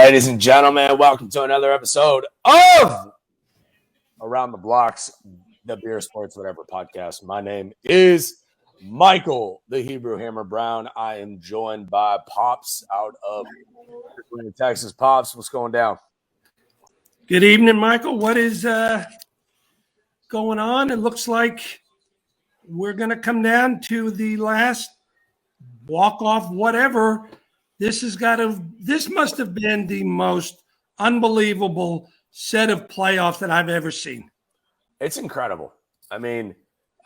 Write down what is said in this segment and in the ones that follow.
Ladies and gentlemen, welcome to another episode of Around the Blocks, the Beer Sports Whatever podcast. My name is Michael, the Hebrew Hammer Brown. I am joined by Pops out of Texas. Pops, what's going down? Good evening, Michael. What is going on? It looks like we're going to come down to the last walk-off whatever. This must have been the most unbelievable set of playoffs that I've ever seen. It's incredible. I mean,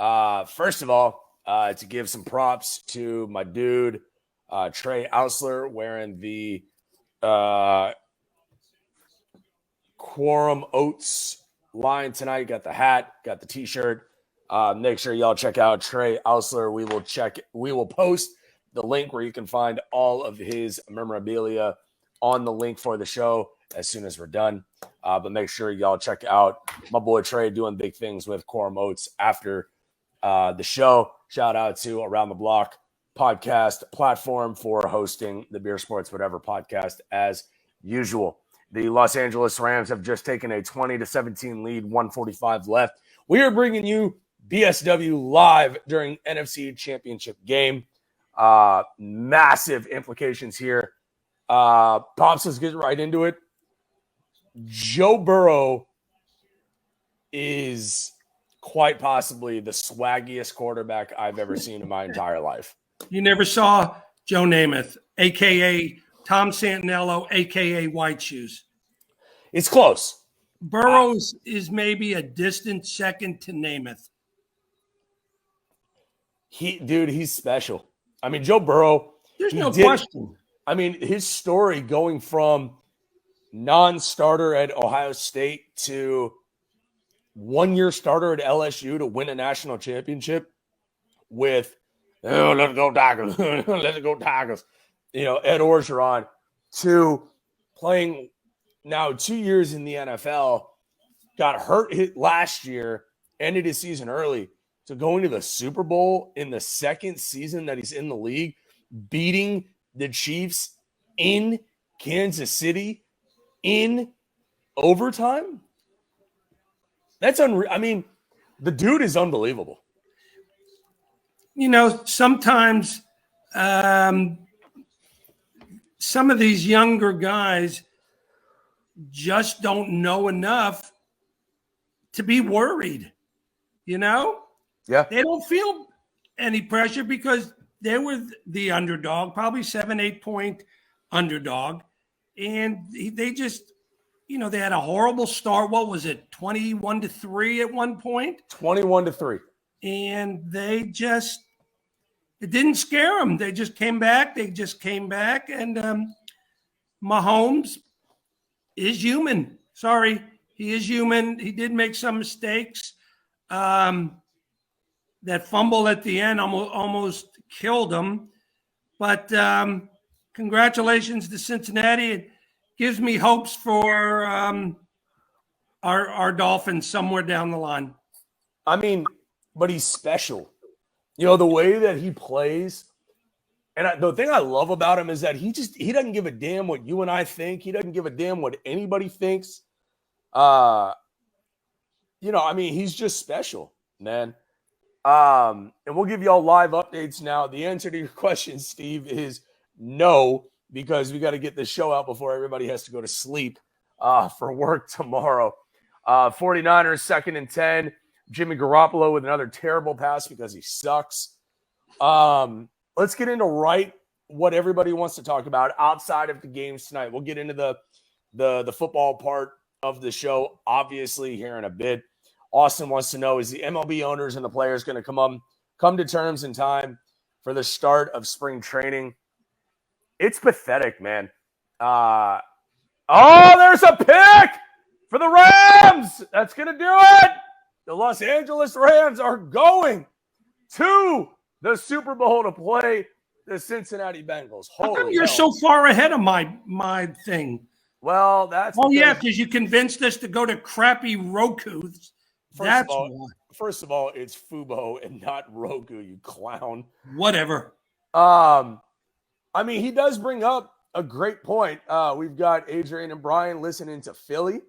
first of all, to give some props to my dude, Trey Ausler, wearing the Quorum Oats line tonight. Got the hat, got the t-shirt. Make sure y'all check out Trey Ausler. We will post the link where you can find all of his memorabilia on the link for the show as soon as we're done. But make sure y'all check out my boy Trey doing big things with Quorum Oats after the show. Shout out to Around the Block podcast platform for hosting the Beer Sports Whatever podcast as usual. The Los Angeles Rams have just taken a 20-17 lead, 1:45 left. We are bringing you BSW live during NFC Championship game. Massive implications here. Pops, let's get right into it. Joe Burrow is quite possibly the swaggiest quarterback I've ever seen in my entire life. You never saw Joe Namath, a.k.a. Tom Santinello, a.k.a. White Shoes. It's close. Burrows is maybe a distant second to Namath. He's special. I mean, Joe Burrow. There's no question. I mean, his story going from non-starter at Ohio State to one-year starter at LSU to win a national championship with, let's go Tigers, let's go Tigers. Ed Orgeron, to playing now 2 years in the NFL, got hurt last year, ended his season early, to going to the Super Bowl in the second season that he's in the league, beating the Chiefs in Kansas City in overtime. That's unreal. I mean, the dude is unbelievable. Sometimes some of these younger guys just don't know enough to be worried, Yeah. They don't feel any pressure because they were the underdog, probably 7-8 point underdog. And they just, they had a horrible start. What was it? 21-3 at one point? 21-3. And it didn't scare them. They just came back. And Mahomes is human. Sorry, he is human. He did make some mistakes. That fumble at the end almost killed him. But congratulations to Cincinnati. It gives me hopes for our Dolphins somewhere down the line. I mean, but he's special. The way that he plays. And the thing I love about him is that he doesn't give a damn what you and I think. He doesn't give a damn what anybody thinks. He's just special, man. And we'll give y'all live updates now. The answer to your question, Steve, is no, because we got to get this show out before everybody has to go to sleep for work tomorrow. 49ers, 2nd and 10. Jimmy Garoppolo with another terrible pass because he sucks. Let's get into what everybody wants to talk about outside of the games tonight. We'll get into the football part of the show, obviously, here in a bit. Austin wants to know, is the MLB owners and the players going to come to terms in time for the start of spring training? It's pathetic, man. There's a pick for the Rams. That's going to do it. The Los Angeles Rams are going to the Super Bowl to play the Cincinnati Bengals. How come you're so far ahead of my thing? Well, that's because you convinced us to go to crappy Roku's. First of all, it's Fubo and not Roku, you clown. Whatever. He does bring up a great point. We've got Adrian and Brian listening to Philly.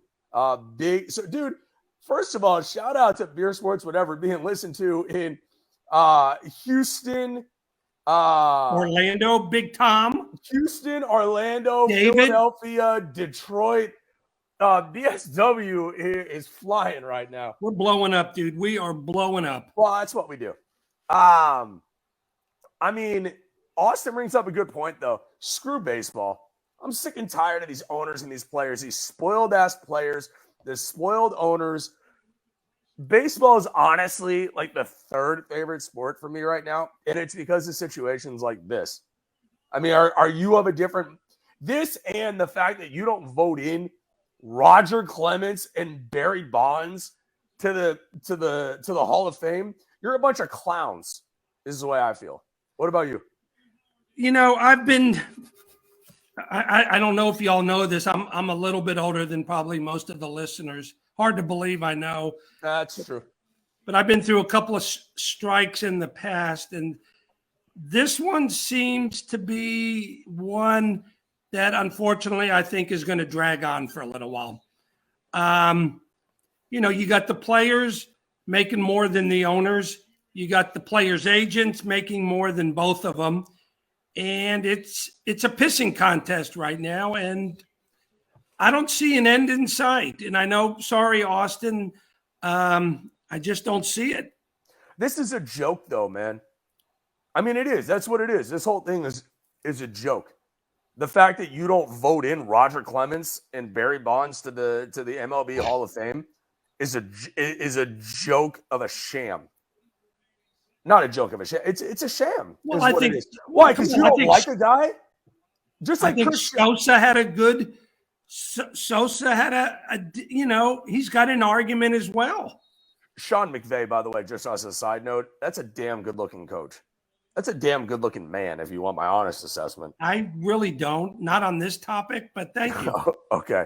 Dude, first of all, shout out to Beer Sports, whatever, being listened to in Houston, Orlando, Big Tom, Houston, Orlando, David. Philadelphia, Detroit. BSW is flying right now. We're blowing up, dude. We are blowing up. Well, that's what we do. I mean, Austin brings up a good point, though. Screw baseball. I'm sick and tired of these owners and these players, these spoiled-ass players, the spoiled owners. Baseball is honestly like the third favorite sport for me right now, and it's because of situations like this. I mean, are you of a different – this and the fact that you don't vote in Roger Clemens and Barry Bonds to the Hall of Fame, you're a bunch of clowns. This is the way I feel. What about you? You know, I've been I don't know if y'all know this. I'm a little bit older than probably most of the listeners. Hard to believe, I know. That's true. But I've been through a couple of strikes in the past, and this one seems to be one that unfortunately I think is going to drag on for a little while. You know, you got the players making more than the owners. You got the players' agents making more than both of them. And it's a pissing contest right now. And I don't see an end in sight. And I know, sorry, Austin, I just don't see it. This is a joke, though, man. I mean, it is. That's what it is. This whole thing is a joke. The fact that you don't vote in Roger Clemens and Barry Bonds to the MLB Hall of Fame is a joke of a sham. Not a joke of a sham. It's a sham. Well, I think why? Because you don't like a guy. Just like Sosa had a good. Sosa had a you know, he's got an argument as well. Sean McVay, by the way, just as a side note, that's a damn good-looking coach. That's a damn good-looking man, if you want my honest assessment. I really don't. Not on this topic, but thank you. Okay.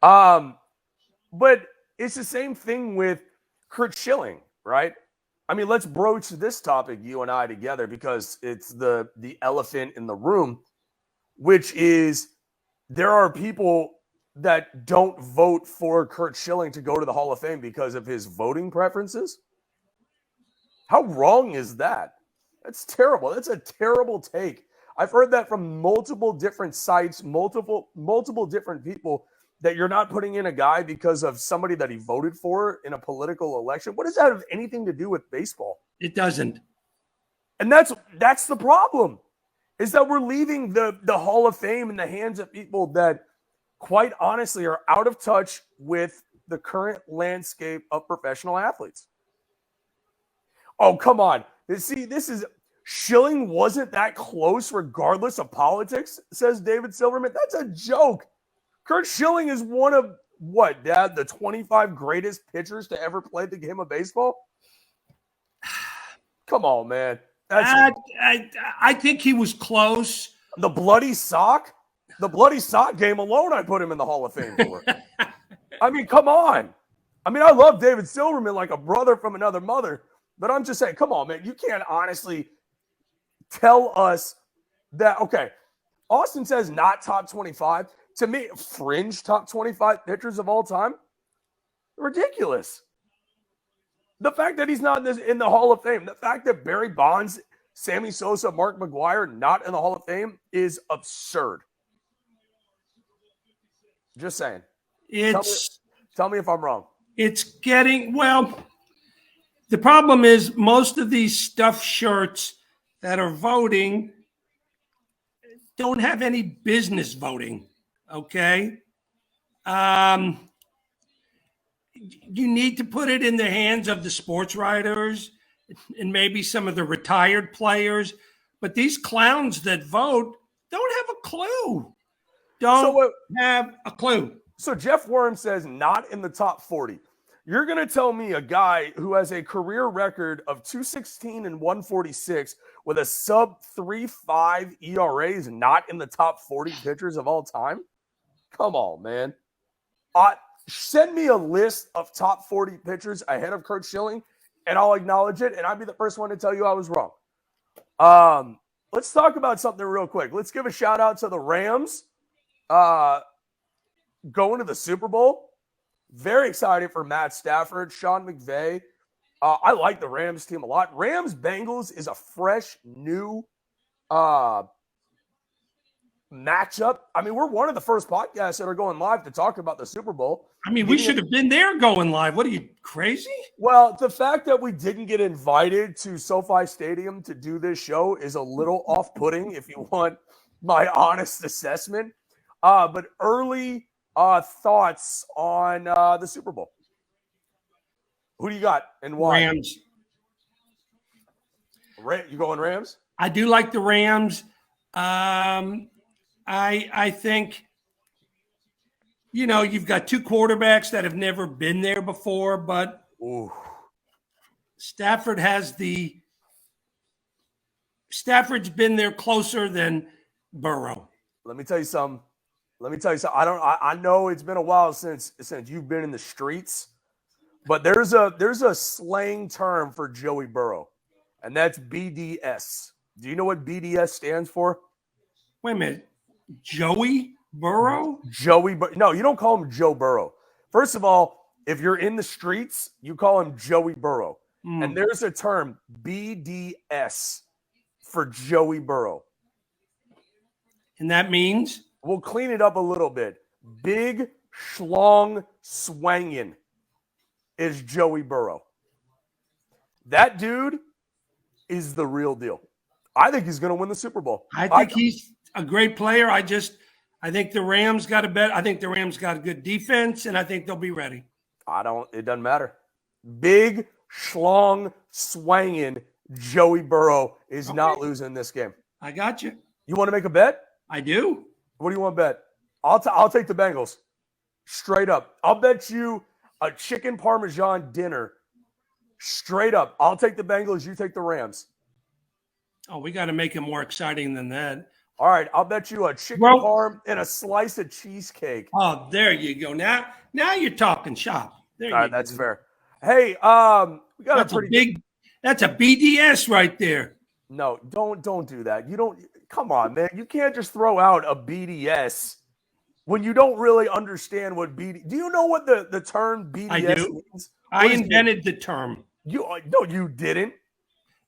But it's the same thing with Curt Schilling, right? I mean, let's broach this topic, you and I, together, because it's the elephant in the room, which is there are people that don't vote for Curt Schilling to go to the Hall of Fame because of his voting preferences. How wrong is that? That's terrible. That's a terrible take. I've heard that from multiple different sites, multiple different people, that you're not putting in a guy because of somebody that he voted for in a political election. What does that have anything to do with baseball? It doesn't. And that's the problem, is that we're leaving the Hall of Fame in the hands of people that, quite honestly, are out of touch with the current landscape of professional athletes. Oh, come on. See, this is Schilling wasn't that close regardless of politics, says David Silverman. That's a joke. Curt Schilling is one of, what, Dad, the 25 greatest pitchers to ever play the game of baseball? Come on, man. I think he was close. The bloody sock? The bloody sock game alone, I put him in the Hall of Fame for. I mean, come on. I mean, I love David Silverman like a brother from another mother, but I'm just saying, come on, man. You can't honestly tell us that, okay, Austin says not top 25. To me, fringe top 25 pitchers of all time? Ridiculous. The fact that he's not in the Hall of Fame, the fact that Barry Bonds, Sammy Sosa, Mark McGwire not in the Hall of Fame is absurd. Just saying. Tell me if I'm wrong. It's getting, well, the problem is most of these stuffed shirts that are voting don't have any business voting. Okay. You need to put it in the hands of the sports writers and maybe some of the retired players, but these clowns that vote don't have a clue. Have a clue. So Jeff Worm says not in the top 40. You're going to tell me a guy who has a career record of 216 and 146 with a sub 3.5 ERA is not in the top 40 pitchers of all time? Come on, man. Send me a list of top 40 pitchers ahead of Curt Schilling, and I'll acknowledge it, and I'll be the first one to tell you I was wrong. let's talk about something real quick. Let's give a shout out to the Rams going to the Super Bowl. Very excited for Matt Stafford, Sean McVay. I like the Rams team a lot. Rams Bengals is a fresh, new matchup. I mean, we're one of the first podcasts that are going live to talk about the Super Bowl. I mean, we should have been there going live. What are you, crazy? Well, the fact that we didn't get invited to SoFi Stadium to do this show is a little off-putting, if you want my honest assessment. But early thoughts on the Super Bowl. Who do you got and why? Rams. You going Rams? I do like the Rams. I think, you've got two quarterbacks that have never been there before, but Stafford's been there closer than Burrow. Let me tell you something. I know it's been a while since you've been in the streets, but there's a slang term for Joey Burrow, and that's BDS. Do you know what BDS stands for? Wait a minute. Joey Burrow? No, you don't call him Joe Burrow. First of all, if you're in the streets, you call him Joey Burrow. And there's a term, BDS, for Joey Burrow. And that means? We'll clean it up a little bit. Big, schlong, swangin' is Joey Burrow. That dude is the real deal. I think he's going to win the Super Bowl. I think he's a great player. I think the Rams got a good defense, and I think they'll be ready. It doesn't matter. Big, schlong, swangin' Joey Burrow is not losing this game. I got you. You want to make a bet? I do. What do you want to bet? I'll take the Bengals. Straight up. I'll bet you a chicken parmesan dinner. Straight up. I'll take the Bengals. You take the Rams. Oh, we got to make it more exciting than that. All right. I'll bet you a chicken parm and a slice of cheesecake. Oh, there you go. Now you're talking shop. All right. That's fair. Hey, we got that's a BDS right there. No, don't do that. Come on, man. You can't just throw out a BDS when you don't really understand what BD. Do you know what the term BDS means? I invented the term. No, you didn't.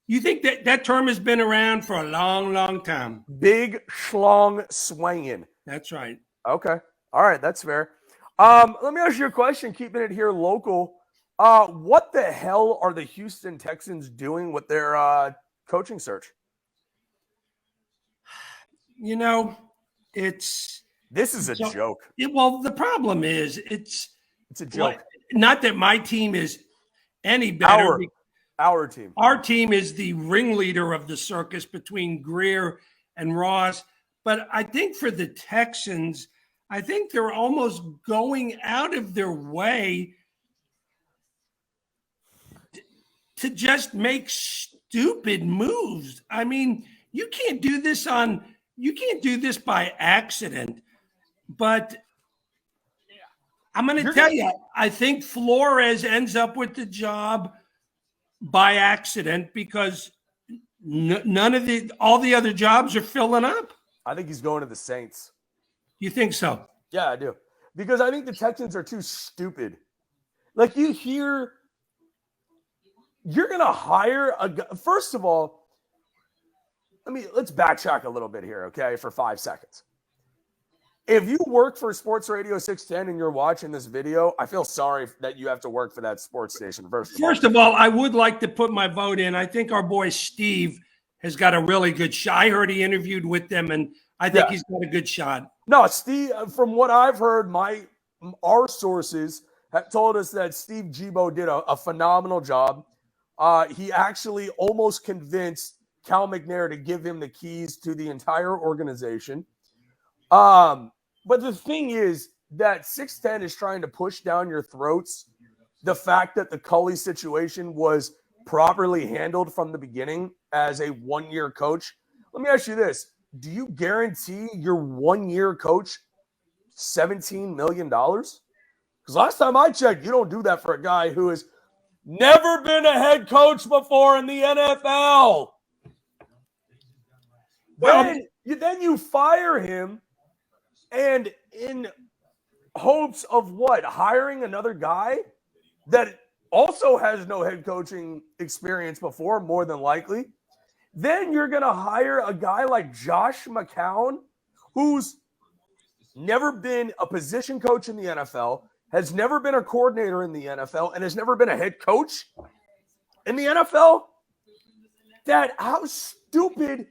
You think that term has been around for a long, long time? Big schlong swangin'. That's right. Okay. All right. That's fair. Let me ask you a question, keeping it here local. What the hell are the Houston Texans doing with their coaching search? This is a joke. Well, the problem is it's a joke. Not that my team is any better. Our team. Our team is the ringleader of the circus between Greer and Ross. But I think for the Texans, I think they're almost going out of their way to just make stupid moves. I mean, you can't do this by accident. But I'm going to tell you, I think Flores ends up with the job by accident because all the other jobs are filling up. I think he's going to the Saints. You think so? Yeah, I do. Because I think the Texans are too stupid. Like you hear, you're going to hire a guy. First of all, let's backtrack a little bit here, okay, for 5 seconds. If you work for Sports Radio 610 and you're watching this video, I feel sorry that you have to work for that sports station. First of all, I would like to put my vote in. I think our boy Steve has got a really good shot. I heard he interviewed with them, and I think he's got a good shot. No, Steve, from what I've heard, our sources have told us that Steve Gibo did a phenomenal job. He actually almost convinced Cal McNair to give him the keys to the entire organization. But the thing is that 610 is trying to push down your throats the fact that the Cully situation was properly handled from the beginning as a one-year coach. Let me ask you this. Do you guarantee your one-year coach $17 million? Because last time I checked, you don't do that for a guy who has never been a head coach before in the NFL. Well, Then you fire him, and in hopes of what? Hiring another guy that also has no head coaching experience before, more than likely. Then you're going to hire a guy like Josh McCown, who's never been a position coach in the NFL, has never been a coordinator in the NFL, and has never been a head coach in the NFL. Dad, how stupid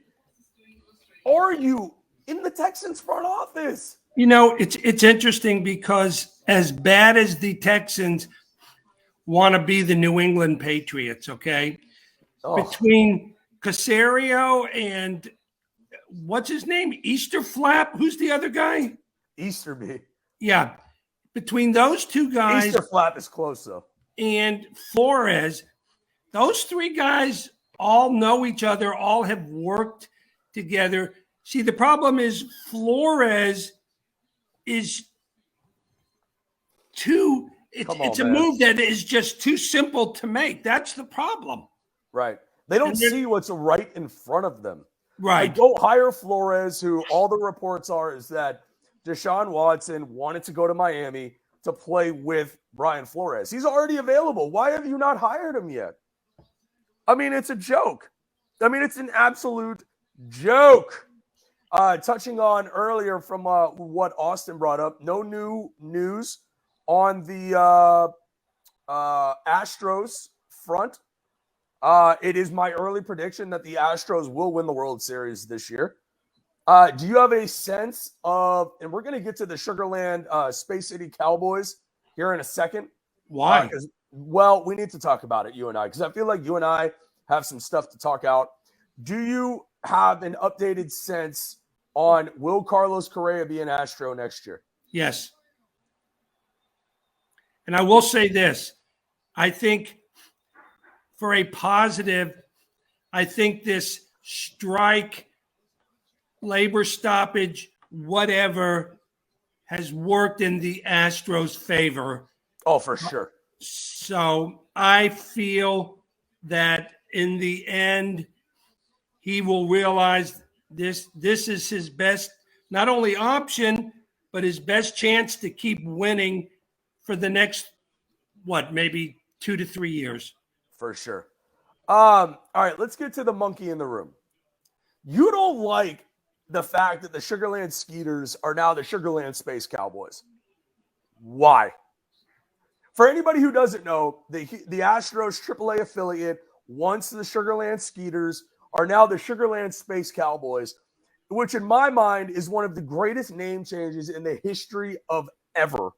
are you in the Texans front office? you know, it's interesting because as bad as the Texans want to be the New England Patriots, okay, between Casario and what's his name, Easterflap, who's the other guy? Easterby. Yeah, between those two guys, Easterflap is close though, and Flores, those three guys all know each other, all have worked together. See, the problem is Flores is too. It's a move that is just too simple to make. That's the problem. Right. They don't see what's right in front of them. Right. They don't hire Flores, who all the reports are is that Deshaun Watson wanted to go to Miami to play with Brian Flores. He's already available. Why have you not hired him yet? I mean, it's a joke. I mean, it's an absolute joke. Touching on earlier from what Austin brought up, no new news on the Astros front. It is my early prediction that the Astros will win the World Series this year. Do you have a sense of, and we're going to get to the Sugarland Space City Cowboys here in a second. Why? Well, we need to talk about it, you and I, because I feel like you and I have some stuff to talk out. Do you have an updated sense on will Carlos Correa be an Astro next year? Yes. And I will say this. I think for a positive, I think this strike, labor stoppage, whatever, has worked in the Astros' favor. Oh, for sure. So I feel that in the end, he will realize this is his best, not only option, but his best chance to keep winning for the next, maybe 2 to 3 years. For sure. All right, let's get to the monkey in the room. You don't like the fact that the Sugarland Skeeters are now the Sugarland Space Cowboys. Why? For anybody who doesn't know, the Astros AAA affiliate, once the Sugarland Skeeters, are now the Sugarland Space Cowboys, which in my mind is one of the greatest name changes in the history of ever.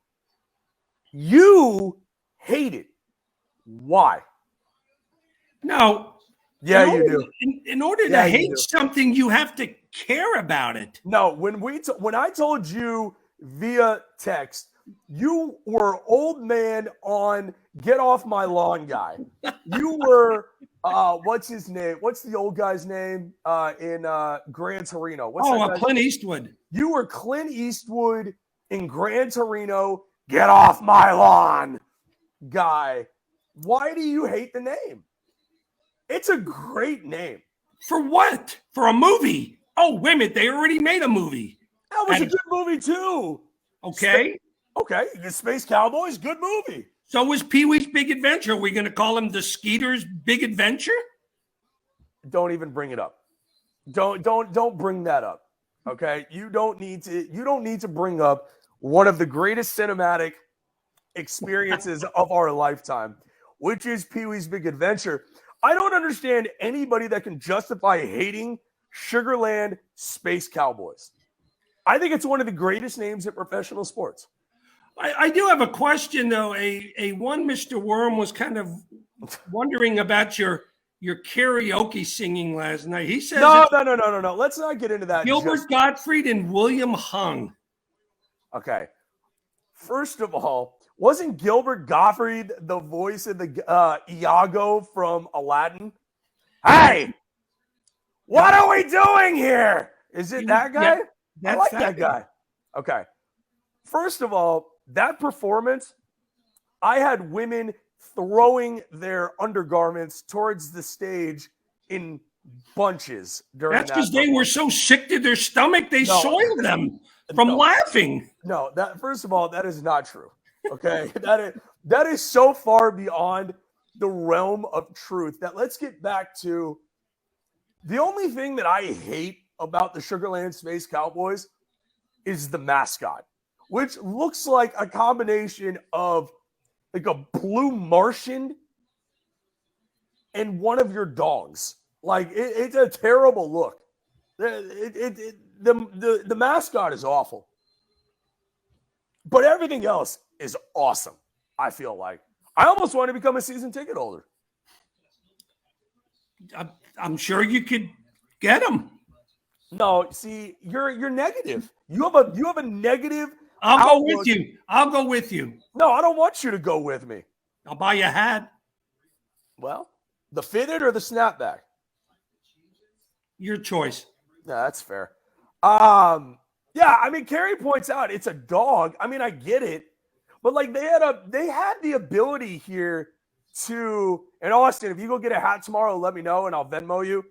You hate it. Why? No. Yeah, you do. In order to hate something, you have to care about it. No, when I told you via text, you were old man on get off my lawn guy. You were what's his name? What's the old guy's name in Gran Torino? Clint Eastwood. You were Clint Eastwood in Gran Torino. Get off my lawn, guy. Why do you hate the name? It's a great name. For what? For a movie? Oh, wait a minute. They already made a movie. That was a good movie, too. Okay. Okay. Space Cowboys, good movie. So was Pee-wee's Big Adventure. Are we going to call him the Skeeter's Big Adventure? Don't even bring it up. Don't bring that up. Okay? You don't need to bring up one of the greatest cinematic experiences of our lifetime, which is Pee-wee's Big Adventure. I don't understand anybody that can justify hating Sugarland Space Cowboys. I think it's one of the greatest names in professional sports. I do have a question, though. A one Mr. Worm was kind of wondering about your karaoke singing last night. He says no. Let's not get into that. Gilbert Gottfried and William Hung. Okay. First of all, wasn't Gilbert Gottfried the voice of the Iago from Aladdin? Hey, what are we doing here? Is it that guy? Yeah, I like that guy. Okay. First of all, that performance, I had women throwing their undergarments towards the stage in bunches during That's that. because they were so sick to their stomach, they soiled them from laughing. No, that first of all, that is not true. Okay, that is so far beyond the realm of truth that let's get back to the only thing that I hate about the Sugarland Space Cowboys is the mascot, which looks like a combination of like a blue Martian and one of your dogs. Like it's a terrible look. The mascot is awful, but everything else is awesome. I feel like I almost want to become a season ticket holder. I'm sure you could get them. No, see, you're negative. You have a negative. I'll go with you. I'll go with you. No, I don't want you to go with me. I'll buy you a hat. Well, the fitted or the snapback? Your choice. No, that's fair. Yeah, I mean, Carrie points out it's a dog. I mean, I get it, but like they had the ability here to. And Austin, if you go get a hat tomorrow, let me know and I'll Venmo you.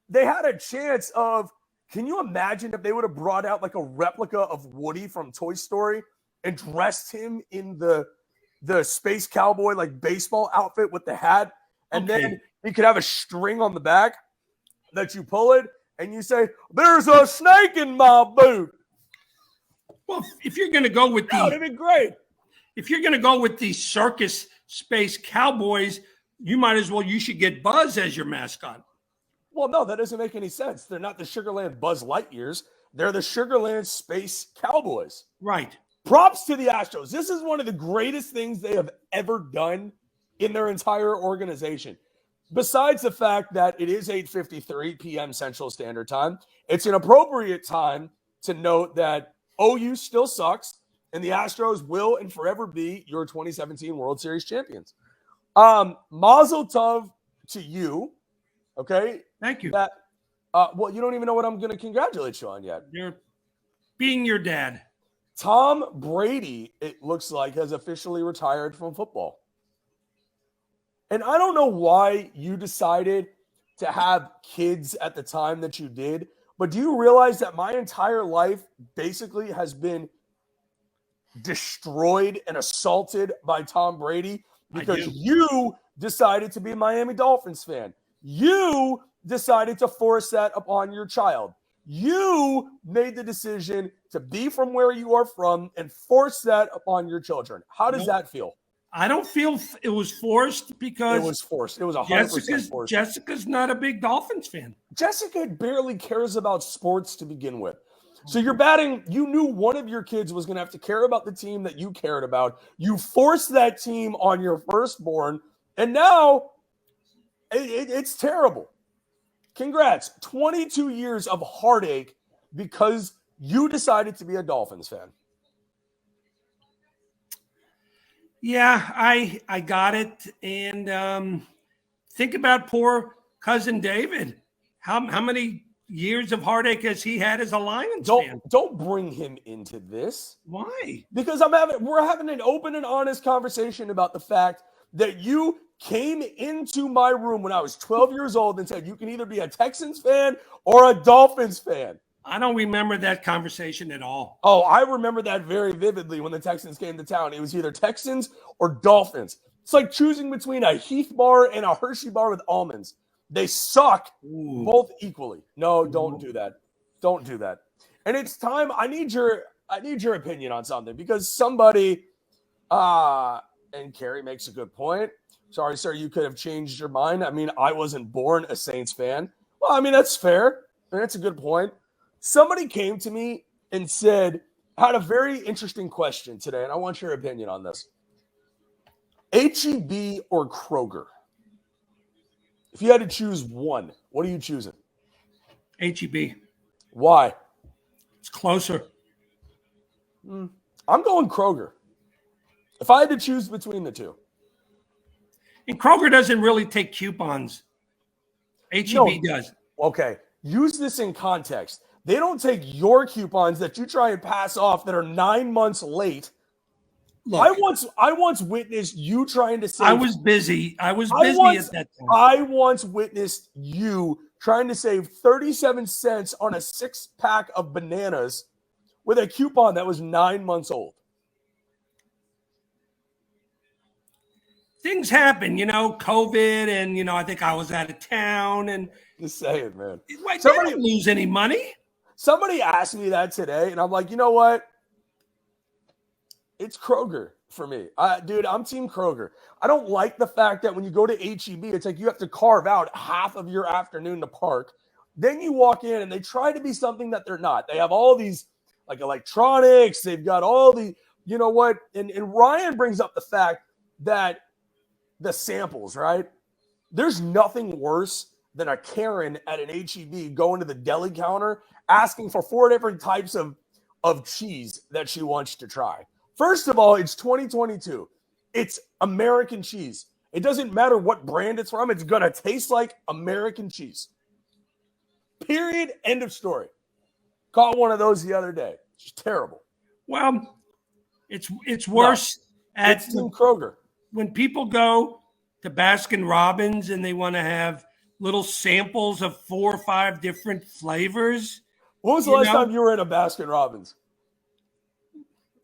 They had a chance of. Can you imagine if they would have brought out like a replica of Woody from Toy Story and dressed him in the Space Cowboy like baseball outfit with the hat, and then he could have a string on the back that you pull it and you say, "There's a snake in my boot." Well, if you're going to go with that'd be great. If you're going to go with the circus Space Cowboys, you should get Buzz as your mascot. Well, no, that doesn't make any sense. They're not the Sugarland Buzz Lightyears. They're the Sugarland Space Cowboys. Right. Props to the Astros. This is one of the greatest things they have ever done in their entire organization. Besides the fact that it is 8:53 p.m. Central Standard Time, it's an appropriate time to note that OU still sucks, and the Astros will and forever be your 2017 World Series champions. Mazel tov to you. Okay. Thank you. Well, you don't even know what I'm going to congratulate you on yet. You're being your dad. Tom Brady, it looks like, has officially retired from football. And I don't know why you decided to have kids at the time that you did, but do you realize that my entire life basically has been destroyed and assaulted by Tom Brady because you decided to be a Miami Dolphins fan? You decided to force that upon your child. You made the decision to be from where you are from and force that upon your children. How does that feel? I don't feel it was forced because it was forced. It was 100% forced. Jessica's not a big Dolphins fan. Jessica barely cares about sports to begin with. So you're batting. You knew one of your kids was going to have to care about the team that you cared about. You forced that team on your firstborn, and now it's terrible. Congrats. 22 years of heartache because you decided to be a Dolphins fan. Yeah, I got it. And think about poor cousin David. How many years of heartache has he had as a Lions fan? Don't bring him into this. Why? Because we're having an open and honest conversation about the fact that you came into my room when I was 12 years old and said you can either be a Texans fan or a Dolphins fan. I don't remember that conversation at all. Oh, I remember that very vividly when the Texans came to town. It was either Texans or Dolphins. It's like choosing between a Heath bar and a Hershey bar with almonds. They suck both equally. No, don't do that. Don't do that. And it's time. I need your opinion on something because somebody, and Carrie makes a good point. Sorry, sir, you could have changed your mind. I mean, I wasn't born a Saints fan. Well, I mean, that's fair. And that's a good point. Somebody came to me and had a very interesting question today, and I want your opinion on this. HEB or Kroger? If you had to choose one, what are you choosing? HEB. Why? It's closer. I'm going Kroger. If I had to choose between the two. And Kroger doesn't really take coupons. HEB does. Okay. Use this in context. They don't take your coupons that you try and pass off that are 9 months late look, I once witnessed you trying to save. I was busy. I was busy at that time. I once witnessed you trying to save 37 cents on a 6-pack of bananas with a coupon that was 9 months old. Things happen, COVID, and I think I was out of town, and Just saying, man. Wait, somebody didn't lose any money. Somebody asked me that today, and I'm like, you know what? It's Kroger for me. Dude, I'm Team Kroger. I don't like the fact that when you go to HEB, it's like you have to carve out half of your afternoon to park. Then you walk in, and they try to be something that they're not. They have all these, like, electronics. They've got all the, you know what? And Ryan brings up the fact that the samples, right? There's nothing worse than a Karen at an HEB going to the deli counter asking for 4 different types of cheese that she wants to try. First of all, it's 2022. It's American cheese. It doesn't matter what brand it's from. It's going to taste like American cheese. Period. End of story. Caught one of those the other day. It's just terrible. Well, it's worse at Team Kroger. When people go to Baskin Robbins and they want to have little samples of 4 or 5 different flavors. When was the last time you were in a Baskin Robbins?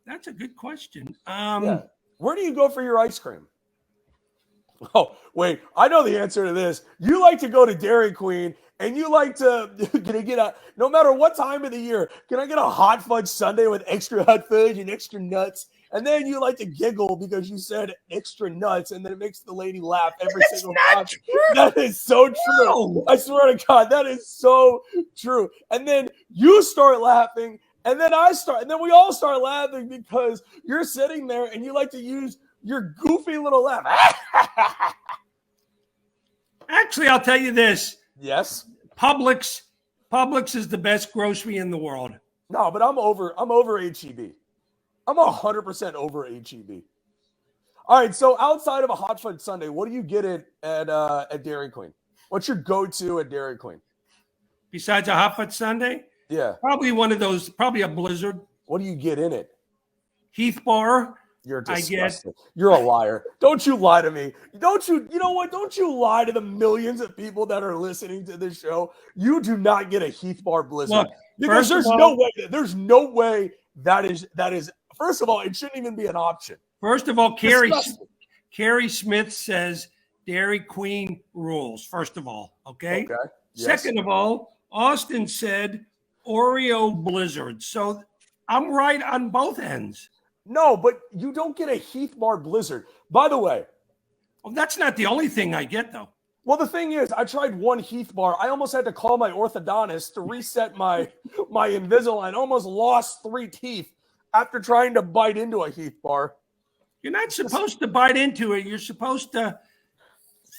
That's a good question. Yeah. Where do you go for your ice cream? Oh, wait. I know the answer to this. You like to go to Dairy Queen, and you like to get no matter what time of the year, can I get a hot fudge sundae with extra hot fudge and extra nuts? And then you like to giggle because you said extra nuts, and then it makes the lady laugh every single time. That is so true. No. I swear to God, that is so true. And then you start laughing, and then and then we all start laughing because you're sitting there and you like to use your goofy little laugh. Actually, I'll tell you this. Yes. Publix is the best grocery in the world. No, but I'm over HEB. I'm 100% over HEB. All right, so outside of a hot fudge sundae, what do you get at Dairy Queen? What's your go-to at Dairy Queen? Besides a hot fudge sundae? Yeah. Probably one of those, probably a Blizzard. What do you get in it? Heath bar. You're disgusting. You're a liar. Don't you lie to me. You know what? Don't you lie to the millions of people that are listening to this show. You do not get a Heath bar Blizzard. Look, because there's no way that is. First of all, it shouldn't even be an option. First of all, Carrie Smith says Dairy Queen rules, first of all, okay? Yes. Second of all, Austin said Oreo Blizzard. So I'm right on both ends. No, but you don't get a Heath bar Blizzard. By the way. Well, that's not the only thing I get, though. Well, the thing is, I tried one Heath bar. I almost had to call my orthodontist to reset my Invisalign. I almost lost 3 teeth after trying to bite into a Heath bar. You're not supposed to bite into it. You're supposed to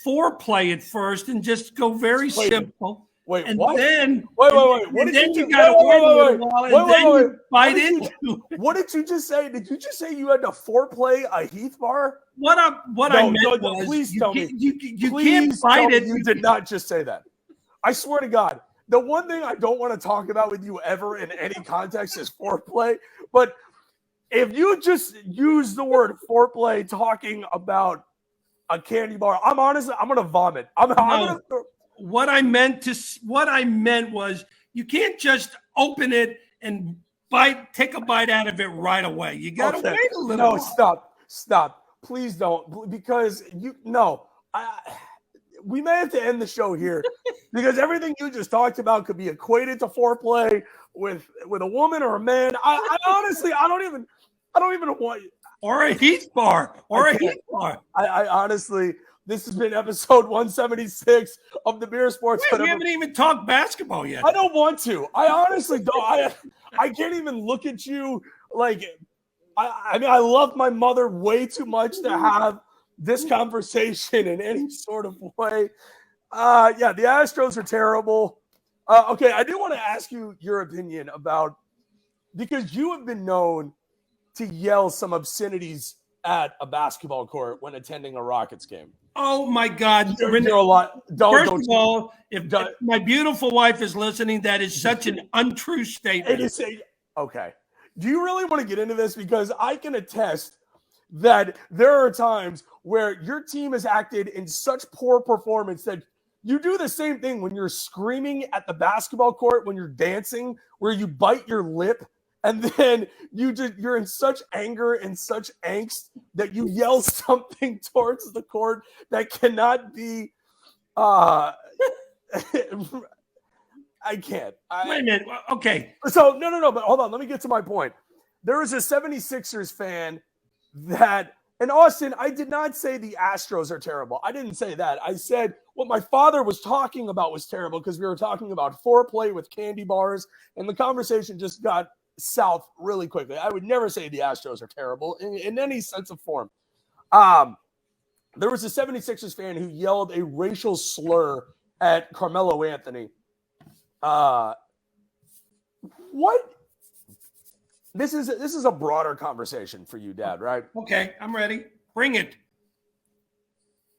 foreplay it first and just go very simple. Wait, and what? Then, wait. And then you got to wait a little while, and then you bite into it. What did you just say? Did you just say you had to foreplay a Heath bar? I meant was, please tell me. You can't bite it. You did not just say that. I swear to God. The one thing I don't want to talk about with you ever in any context is foreplay. But if you just use the word foreplay talking about a candy bar, I'm going to vomit. What I meant was you can't just open it and take a bite out of it right away. You got to wait a little. No, stop. Please don't, because we may have to end the show here because everything you just talked about could be equated to foreplay with a woman or a man. I honestly, I don't even want you. Or a Heath bar. I honestly, this has been episode 176 of the Beer Sports. We haven't even talked basketball yet. I don't want to. I honestly don't. I can't even look at you like. I mean, I love my mother way too much to have this conversation in any sort of way. The Astros are terrible. Okay, I do want to ask you your opinion about, because you have been known to yell some obscenities at a basketball court when attending a Rockets game. Oh my God! You're a lot. First of all, if my beautiful wife is listening, that is such an untrue statement. Okay. Do you really want to get into this? Because I can attest that there are times where your team has acted in such poor performance that you do the same thing when you're screaming at the basketball court, when you're dancing, where you bite your lip, and then you're in such anger and such angst that you yell something towards the court that cannot be I can't. Wait a minute. Okay. So, no, but hold on. Let me get to my point. There was a 76ers fan that, and Austin, I did not say the Astros are terrible. I didn't say that. I said what my father was talking about was terrible because we were talking about foreplay with candy bars, and the conversation just got south really quickly. I would never say the Astros are terrible in any sense of form. There was a 76ers fan who yelled a racial slur at Carmelo Anthony. What? This is a broader conversation for you, Dad, right? Okay, I'm ready. Bring it.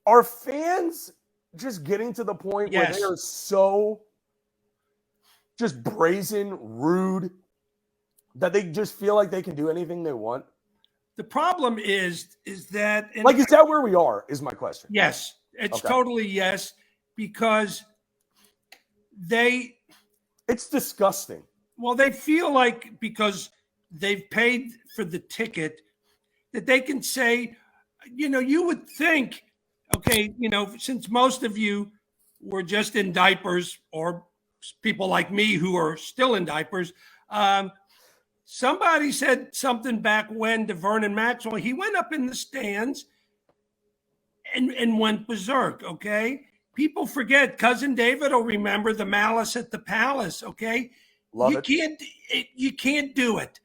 Are fans just getting to the point where they are so just brazen, rude, that they just feel like they can do anything they want? The problem is that... is that where we are, is my question? Yes, it's totally yes, because it's disgusting. Well, they feel like because they've paid for the ticket that they can say, you would think, okay, since most of you were just in diapers, or people like me who are still in diapers, somebody said something back when to Vernon Maxwell. He went up in the stands and went berserk, okay? People forget. Cousin David will remember the malice at the palace, okay? You can't do it.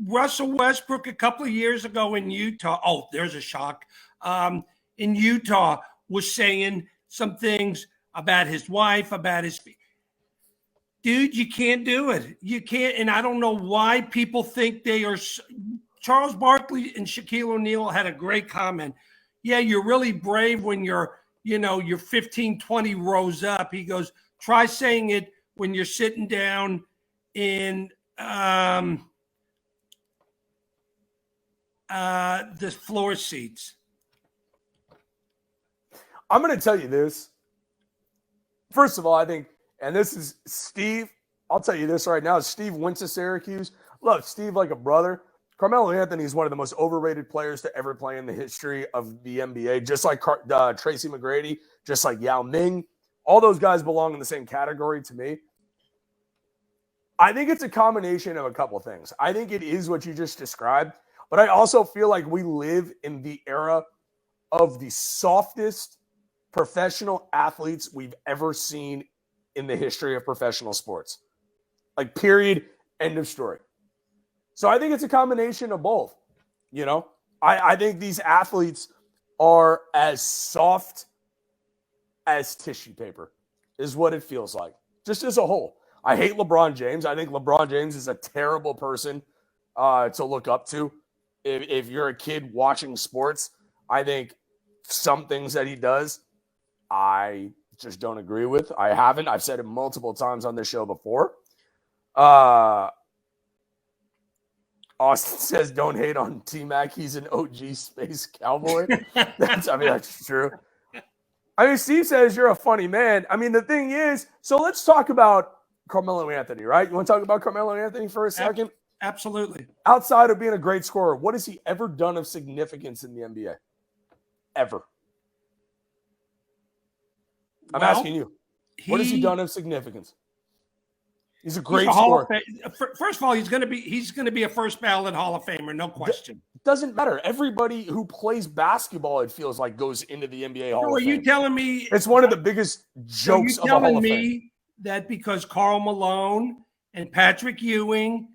Russell Westbrook a couple of years ago in Utah. Oh, there's a shock. In Utah was saying some things about his wife, about his... Dude, you can't do it. You can't. And I don't know why people think they are... Charles Barkley and Shaquille O'Neal had a great comment. Yeah, you're really brave when you're 15, 20 rows up. He goes, try saying it when you're sitting down in the floor seats. I'm going to tell you this. First of all, I think, and this is Steve, I'll tell you this right now. Steve went to Syracuse. Love Steve like a brother. Carmelo Anthony is one of the most overrated players to ever play in the history of the NBA, just like Tracy McGrady, just like Yao Ming. All those guys belong in the same category to me. I think it's a combination of a couple of things. I think it is what you just described, but I also feel like we live in the era of the softest professional athletes we've ever seen in the history of professional sports. Like, period, end of story. So I think it's a combination of both. I think these athletes are as soft as tissue paper is what it feels like, just as a whole. I hate LeBron James. I think LeBron James is a terrible person to look up to. If you're a kid watching sports, I think some things that he does, I just don't agree with. I've said it multiple times on this show before. Austin says, don't hate on T-Mac. He's an OG space cowboy. That's true. Steve says you're a funny man. The thing is, so let's talk about Carmelo Anthony, right? You want to talk about Carmelo Anthony for a second? Absolutely. Outside of being a great scorer, what has he ever done of significance in the NBA? Ever. I'm asking you. What has he done of significance? He's a great scorer. First of all, he's going to be a first ballot Hall of Famer, no question. It doesn't matter. Everybody who plays basketball, it feels like, goes into the NBA Hall of Fame. Are you telling me it's one of the biggest jokes of the Hall of Fame? Are you telling me that because Karl Malone and Patrick Ewing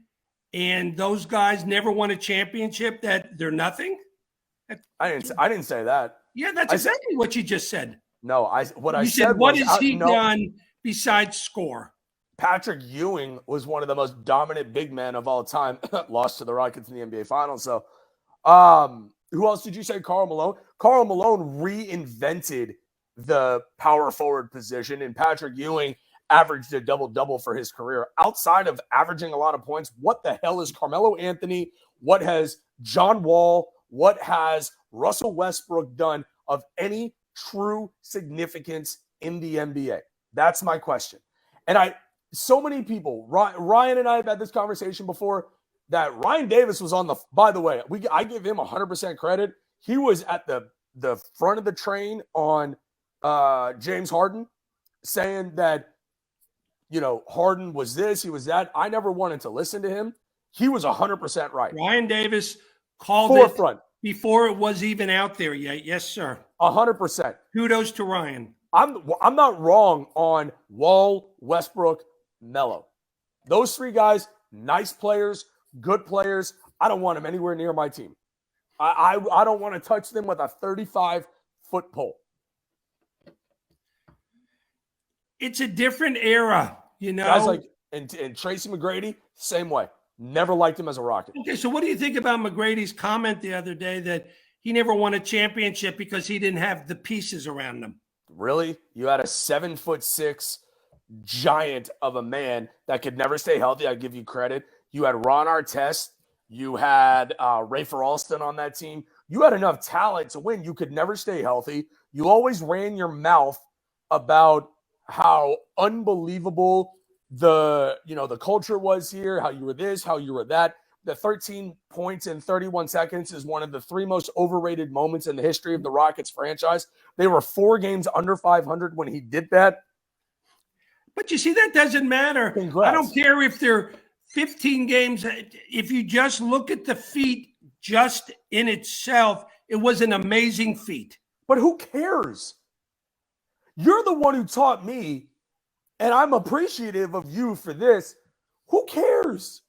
and those guys never won a championship that they're nothing? I didn't say that. Yeah, that's exactly what you just said. No, I said what has he done besides score? Patrick Ewing was one of the most dominant big men of all time. Lost to the Rockets in the NBA Finals. So, who else did you say? Karl Malone. Karl Malone reinvented the power forward position, and Patrick Ewing averaged a double-double for his career. Outside of averaging a lot of points, what the hell is Carmelo Anthony? What has John Wall? what has Russell Westbrook done of any true significance in the NBA? That's my question. And so many people, Ryan and I have had this conversation before, that Ryan Davis was on the, by the way, I give him 100% credit. He was at the front of the train on James Harden, saying that, Harden was this, he was that. I never wanted to listen to him. He was 100% right. Ryan Davis called forefront it before it was even out there yet. Yes, sir. 100%. Kudos to Ryan. I'm not wrong on Wall, Westbrook, Melo. Those three guys, nice players, good players. I don't want them anywhere near my team. I don't want to touch them with a 35-foot pole. It's a different era, Guys like and Tracy McGrady, same way. Never liked him as a Rocket. Okay, so what do you think about McGrady's comment the other day that he never won a championship because he didn't have the pieces around him? Really? You had a 7'6" giant of a man that could never stay healthy. I give you credit. You had Ron Artest. You had Rafer Alston on that team. You had enough talent to win. You could never stay healthy. You always ran your mouth about how unbelievable the culture was here, how you were this, how you were that. The 13 points in 31 seconds is one of the three most overrated moments in the history of the Rockets franchise. They were 4 games under 500 when he did that. But you see, that doesn't matter. Congrats. I don't care if they're 15 games. If you just look at the feat just in itself, it was an amazing feat. But who cares? You're the one who taught me, and I'm appreciative of you for this. Who cares?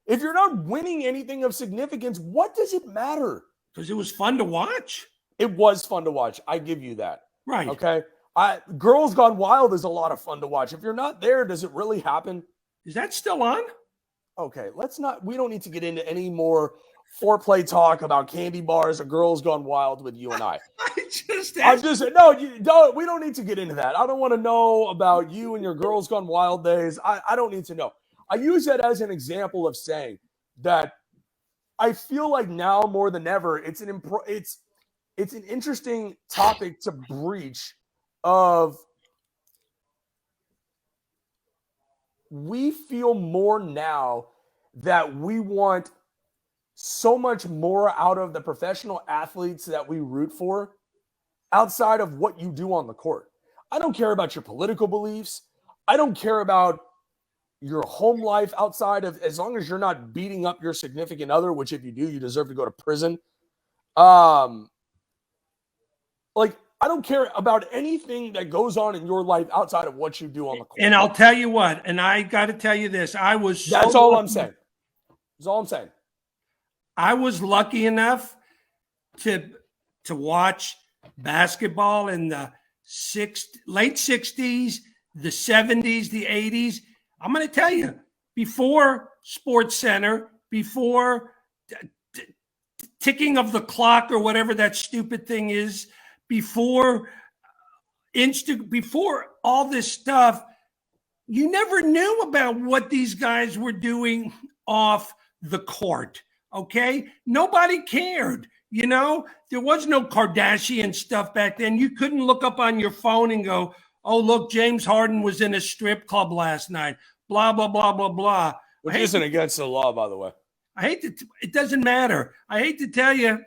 If you're not winning anything of significance, what does it matter? Because it was fun to watch. It was fun to watch. I give you that. Right. Okay. Girls Gone Wild is a lot of fun to watch. If you're not there, does it really happen? Is that still on? Okay. We don't need to get into any more foreplay talk about candy bars or Girls Gone Wild with you and I. We don't need to get into that. I don't want to know about you and your Girls Gone Wild days. I don't need to know. I use that as an example of saying that I feel like now more than ever, it's an interesting topic to breach of. We feel more now that we want so much more out of the professional athletes that we root for outside of what you do on the court. I don't care about your political beliefs. I don't care about your home life outside of, as long as you're not beating up your significant other, which if you do, you deserve to go to prison. I don't care about anything that goes on in your life outside of what you do on the court. And I'll tell you what, and I got to tell you this, That's all I'm saying. That's all I'm saying. I was lucky enough to watch basketball in the late 60s, the 70s, the 80s. I'm going to tell you, before Sports Center, before ticking of the clock or whatever that stupid thing is, before all this stuff, you never knew about what these guys were doing off the court. Okay? Nobody cared. There was no Kardashian stuff back then. You couldn't look up on your phone and go, oh, look, James Harden was in a strip club last night. Blah, blah, blah, blah, blah. Which isn't against the law, by the way. It doesn't matter. I hate to tell you,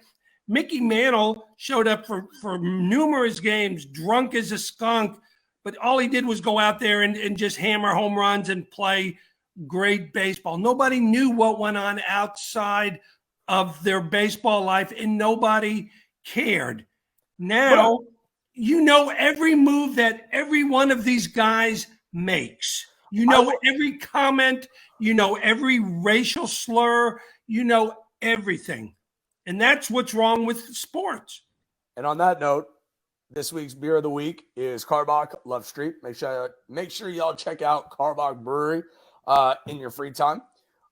Mickey Mantle showed up for numerous games, drunk as a skunk, but all he did was go out there and just hammer home runs and play great baseball. Nobody knew what went on outside of their baseball life, and nobody cared. Now, every move that every one of these guys makes. Every comment, every racial slur, everything. And that's what's wrong with sports. And on that note, this week's beer of the week is Karbach Love Street. Make sure y'all check out Karbach Brewery in your free time.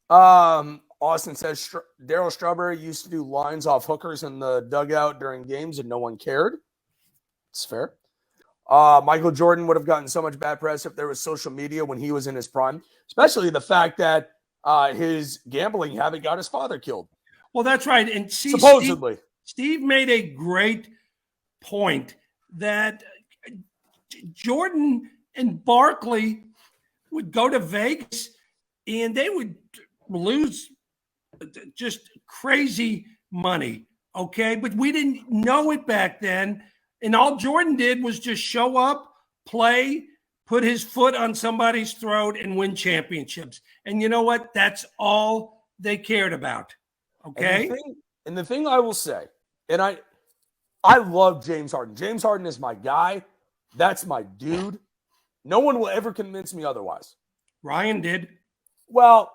Austin says Darryl Strawberry used to do lines off hookers in the dugout during games and no one cared. It's fair. Michael Jordan would have gotten so much bad press if there was social media when he was in his prime, especially the fact that his gambling habit got his father killed. Well, that's right. And see, supposedly. Steve made a great point that Jordan and Barkley would go to Vegas and they would lose just crazy money. Okay. But we didn't know it back then. And all Jordan did was just show up, play, put his foot on somebody's throat, and win championships. And you know what? That's all they cared about. Okay. And the thing I will say, and I love James Harden. James Harden is my guy. That's my dude. No one will ever convince me otherwise. Ryan did. Well,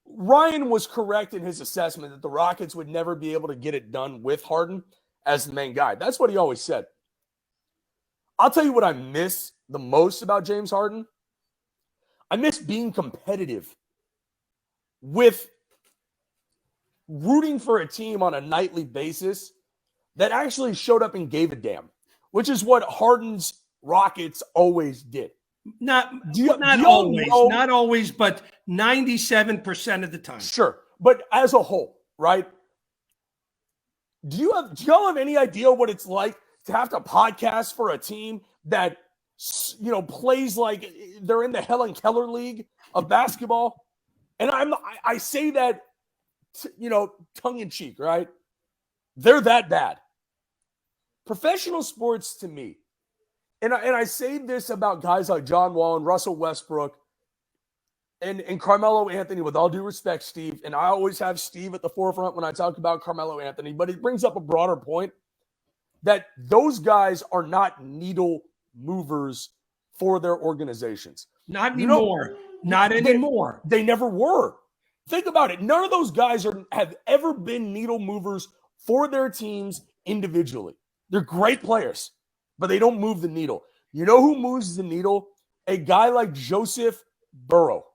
Ryan was correct in his assessment that the Rockets would never be able to get it done with Harden as the main guy. That's what he always said. I'll tell you what I miss the most about James Harden. I miss being competitive with rooting for a team on a nightly basis that actually showed up and gave a damn, which is what Harden's Rockets always did. Not always, but 97% of the time. Sure. But as a whole, right? Do y'all have any idea what it's like to have to podcast for a team that, plays like they're in the Helen Keller League of basketball? And I say that, tongue in cheek, right? They're that bad. Professional sports to me, and I say this about guys like John Wall and Russell Westbrook and Carmelo Anthony, with all due respect, Steve, and I always have Steve at the forefront when I talk about Carmelo Anthony, but it brings up a broader point that those guys are not needle movers for their organizations. Not anymore. Not anymore. They never were. Think about it. None of those guys have ever been needle movers for their teams individually. They're great players, but they don't move the needle. You know who moves the needle? A guy like Joseph Burrow,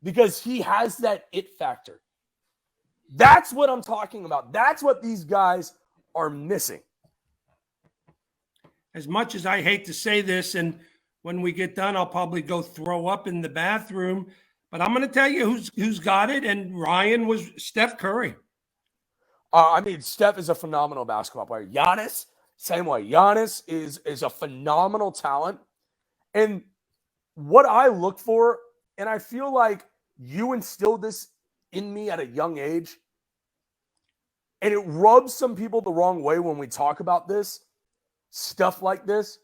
because he has that it factor. That's what I'm talking about. That's what these guys are missing. As much as I hate to say this, and when we get done, I'll probably go throw up in the bathroom, but I'm going to tell you who's got it, and Ryan was Steph Curry. Steph is a phenomenal basketball player. Giannis, same way. Giannis is a phenomenal talent. And what I look for, and I feel like you instilled this in me at a young age, and it rubs some people the wrong way when we talk about this, stuff like this.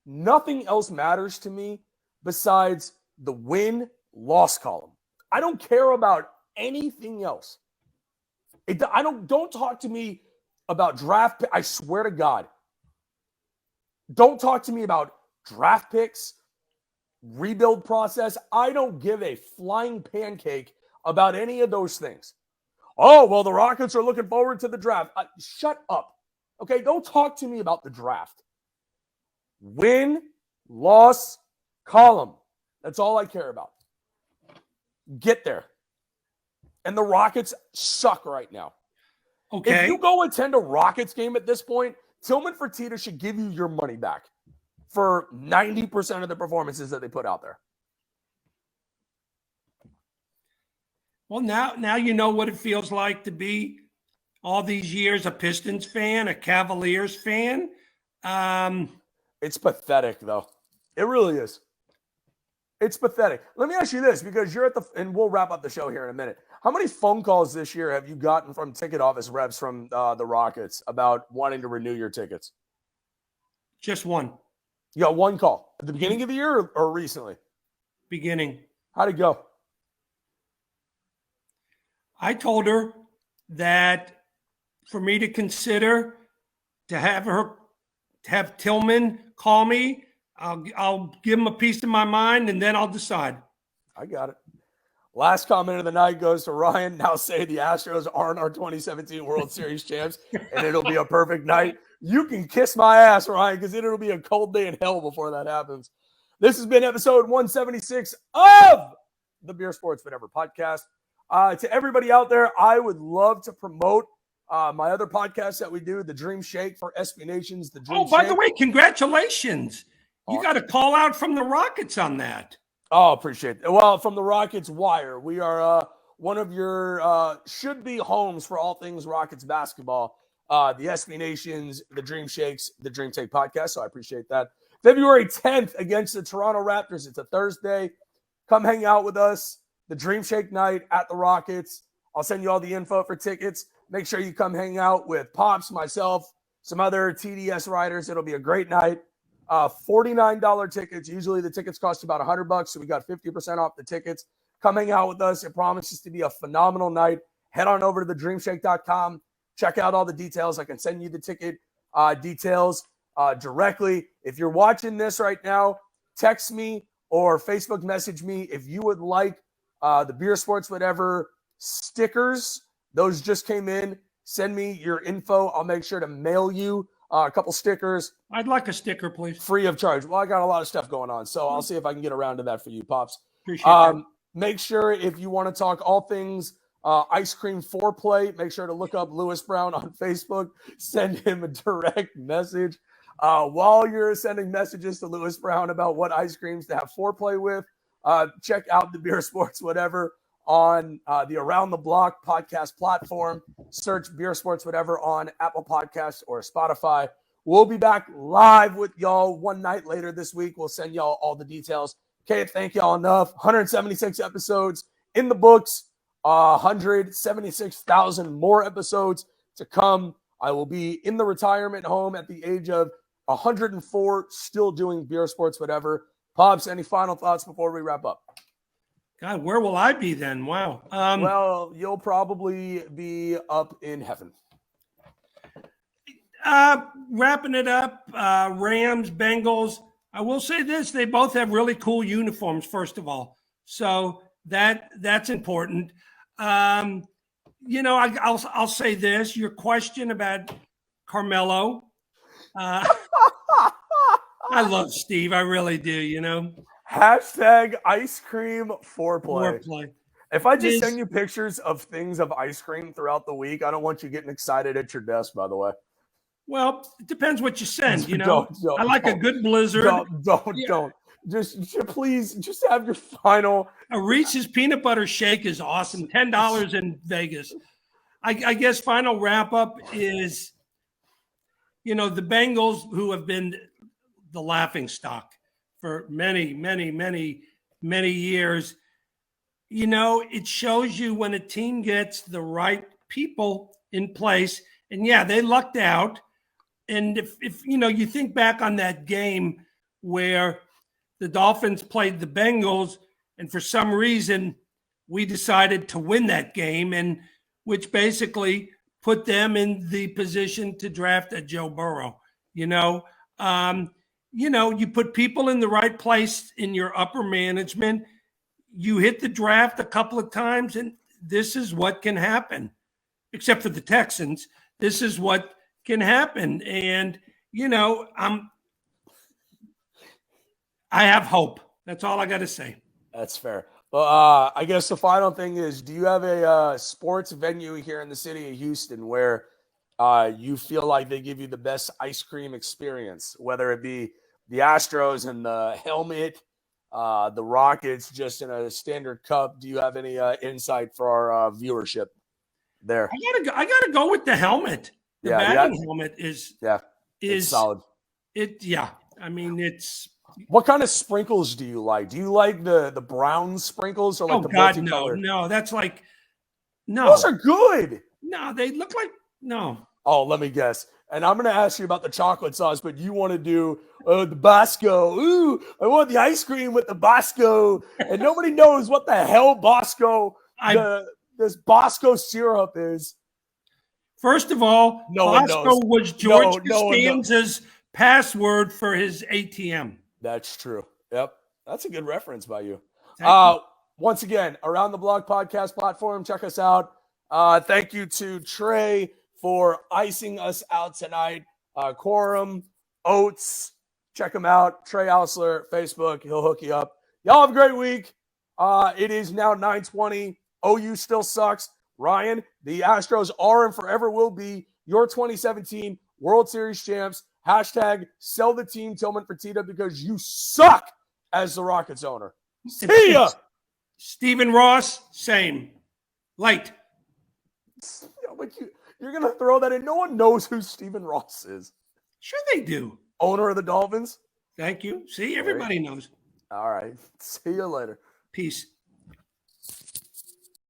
Nothing else matters to me besides the win-loss column. I don't care about anything else. Don't talk to me about draft. I swear to God, don't talk to me about draft picks, rebuild process. I don't give a flying pancake about any of those things. Oh, well, the Rockets are looking forward to the draft. Shut up. Okay, don't talk to me about the draft. Win, loss, column. That's all I care about. Get there. And the Rockets suck right now. Okay. If you go attend a Rockets game at this point, Tillman Fertitta should give you your money back for 90% of the performances that they put out there. Well, now you know what it feels like to be all these years a Pistons fan, a Cavaliers fan. It's pathetic, though. It really is. It's pathetic. Let me ask you this, because you're and we'll wrap up the show here in a minute. How many phone calls this year have you gotten from ticket office reps from the Rockets about wanting to renew your tickets? Just one. You got one call at the beginning of the year or recently? Beginning. How'd it go? I told her that for me to consider to have Tillman call me, I'll give him a piece of my mind, and then I'll decide. I got it. Last comment of the night goes to Ryan. Now say the Astros aren't our 2017 World Series champs, and it'll be a perfect night. You can kiss my ass, Ryan, because it'll be a cold day in hell before that happens. This has been episode 176 of the Beer Sports Whatever podcast. To everybody out there, I would love to promote my other podcast that we do, the Dream Shake for SB Nations. The Dream by Shake. The way, congratulations. You got a call out from the Rockets on that. Oh, appreciate it. Well, from the Rockets Wire, we are one of your should-be homes for all things Rockets basketball, the SB Nations, the Dream Shakes, the Dream Take podcast. So I appreciate that. February 10th against the Toronto Raptors. It's a Thursday. Come hang out with us. The Dream Shake night at the Rockets. I'll send you all the info for tickets. Make sure you come hang out with Pops, myself, some other TDS riders. It'll be a great night. $49 tickets. Usually the tickets cost about $100, so we got 50% off the tickets. Come hang out with us. It promises to be a phenomenal night. Head on over to thedreamshake.com. Check out all the details. I can send you the ticket details directly. If you're watching this right now, text me or Facebook message me if you would like the Beer Sports Whatever stickers. Those just came in. Send me your info. I'll make sure to mail you a couple stickers. I'd like a sticker, please. Free of charge. Well, I got a lot of stuff going on, so I'll see if I can get around to that for you, Pops. Appreciate that. Make sure if you want to talk all things ice cream foreplay, make sure to look up Lewis Brown on Facebook. Send him a direct message. While you're sending messages to Lewis Brown about what ice creams to have foreplay with, check out the Beer Sports Whatever on the Around the Block podcast platform. Search Beer Sports Whatever on Apple Podcasts or Spotify. We'll be back live with y'all one night later this week. We'll send y'all all the details. Can't thank y'all enough. 176 episodes in the books. 176,000 more episodes to come. I will be in the retirement home at the age of 104, still doing Beer Sports Whatever. Pops, any final thoughts before we wrap up? God, where will I be then? Wow. Well, you'll probably be up in heaven. Wrapping it up, Rams, Bengals. I will say this: they both have really cool uniforms. First of all, so that's important. I'll say this: your question about Carmelo. I love Steve. I really do. Hashtag ice cream foreplay. Foreplay. If I just send you pictures of things of ice cream throughout the week, I don't want you getting excited at your desk, by the way. Well, it depends what you send, Don't, I like a good blizzard. Don't. Just please, just have your final. A Reese's peanut butter shake is awesome. $10 in Vegas. I guess final wrap up is, the Bengals, who have been the laughing stock for many, many, many, many years. It shows you when a team gets the right people in place. And yeah, they lucked out. And if you think back on that game where the Dolphins played the Bengals, and for some reason we decided to win that game, and which basically put them in the position to draft a Joe Burrow. You put people in the right place in your upper management. You hit the draft a couple of times, and this is what can happen. Except for the Texans, this is what can happen. And, I have hope. That's all I got to say. That's fair. Well, I guess the final thing is, do you have a sports venue here in the city of Houston where you feel like they give you the best ice cream experience, whether it be the Astros and the helmet, the Rockets just in a standard cup? Do you have any insight for our viewership there? I gotta go with the helmet. The batting helmet is solid. It's. What kind of sprinkles do you like? Do you like the brown sprinkles or like the multicolored? No, that's like no. Those are good. No, they look like no. Oh, let me guess. And I'm going to ask you about the chocolate sauce, but you want to do the Bosco. Ooh, I want the ice cream with the Bosco. And nobody knows what the hell Bosco, this Bosco syrup is. First of all, Bosco was George Costanza's password for his ATM. That's true. Yep. That's a good reference by you. Once again, Around the Block podcast platform. Check us out. Thank you to Trey for icing us out tonight. Quorum, Oates, check him out. Trey Ausler, Facebook. He'll hook you up. Y'all have a great week. It is now 9:20. OU still sucks. Ryan, the Astros are and forever will be your 2017 World Series champs. Hashtag sell the team, Tillman Fertitta, because you suck as the Rockets owner. See ya. Stephen Ross, same. Light. Yeah, but you're going to throw that in. No one knows who Stephen Ross is. Sure they do. Owner of the Dolphins. Thank you. See, There everybody knows. All right. See you later. Peace.